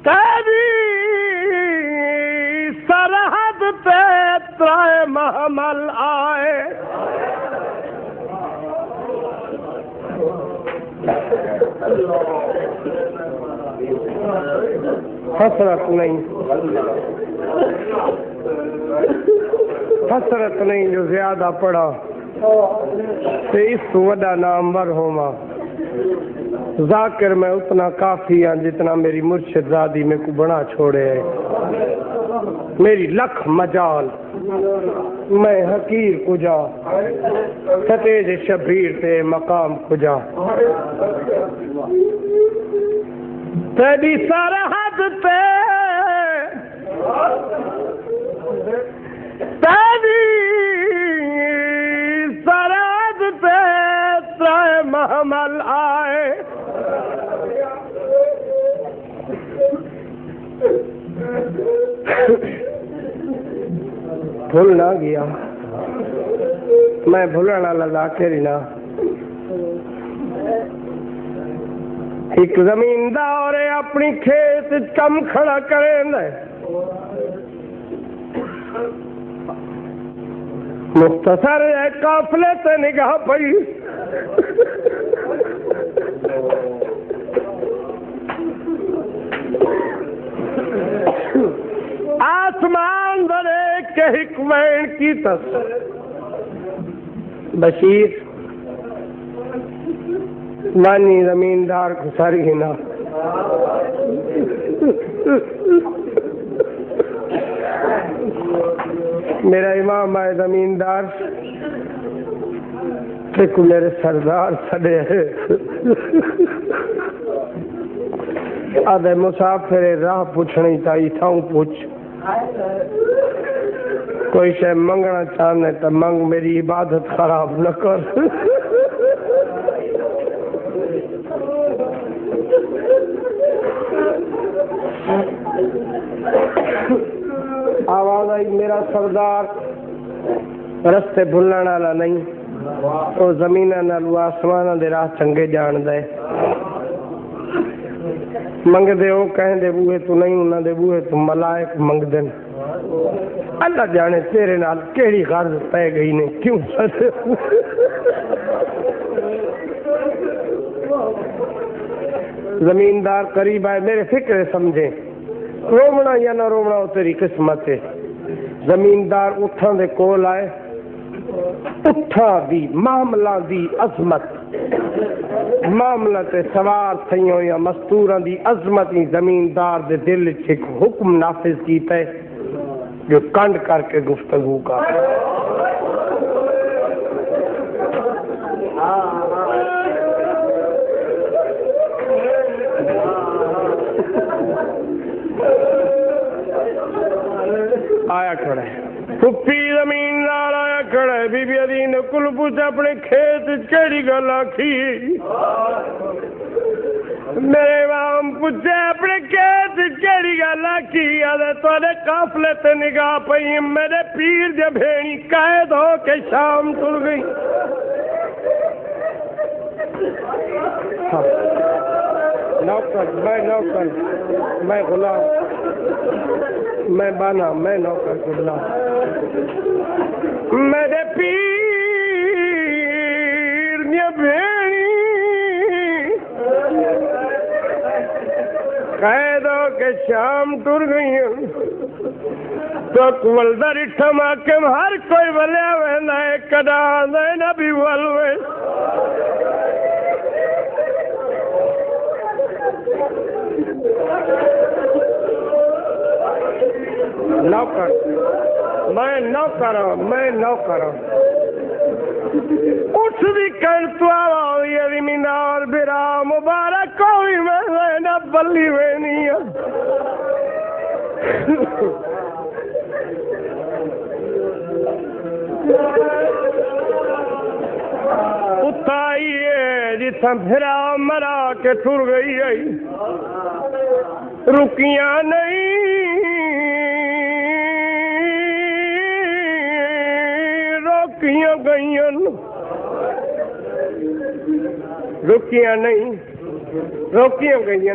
تیری سرحد پہ ترائے محمل آئے حسرت نہیں جو زیادہ پڑھا تے اس وڈا نامور ہوما ذاکر میں اتنا کافی ہاں جتنا میری مرشد زادی میں کو بنا چھوڑے ہے میری لکھ مجال میں حقیر کجا ستیج شبیر تے مقام کجا تیری سرحد پہ تیری سرحد پہ ترائے محمل آئے بھول نہ گیا میں بھولنا لگا کری نہ ایک زمیندار اپنی کھیت کم کھڑا کریں دے مختصر قافلے تے نگاہ پئی آسمان درے کے حکمین کی تس بشیر مانی زمیندار کو ساری ہنا میرا امام ہے زمیندار کو میرے سردار سڑے آدھے مسافر راہ پوچھنی تائی تھاؤں پوچھ کوئی شے منگنا چاہنے تو منگ میری عبادت خراب نہ کر آواز آئی میرا سردار رستے بھولنا والا نہیں وہ زمین نالو آسمان دے راہ چنگے جان دے منگ دے وہ کہیں دے بوئے تو نہیں انہاں دے بوئے تو ملائک منگ دن اللہ جانے تیرے نال کیڑی غرض پہ گئی نے کیوں زمیندار قریب آئے میرے فکر سمجھے رومنا یا نہ رومنا وہ تیری قسمت ہے زمیندار اٹھاں دے کول آئے اٹھاں دی معاملہ دی عظمت معاملہ تے سوار تھیوں یا مستوراں دی عظمت ہی زمیندار دے دل چھک حکم نافذ کیتا ہے جو کنڈ کر کے گفتگو کا آیا کھڑا ہے پھپھی زمیندار آیا کھڑا ہے بی بی علی نے کل پوچھ اپنے کھیت کیڑی گل آکھی میرے امام پوچھے اپنے کھیت کیڑی گل آکھی آدھے توڑے قافلے تے نگاہ پئی میرے پیر جب بھیڑی قید ہو کے شام تر گئی نوکر میں غلام میں بانا میں نوکر غلام میرے پیر نے بھیڑی قید ہو کے شام ٹر گئی تو ولدر اٹھم آکم ہر کوئی ولیا وینا ہے کدا آدھے نبی ولوے نوکر میں نوکر اٹھ بھی کر تو آواز یہ مینار برا مبارک کوئی میں نہ بلی وینی اتائی ہے جتھا پھرا مرا کے ٹر گئی ہے رکیاں نہیں روکیاں گئیاں رکیاں نہیں روکیاں گئیاں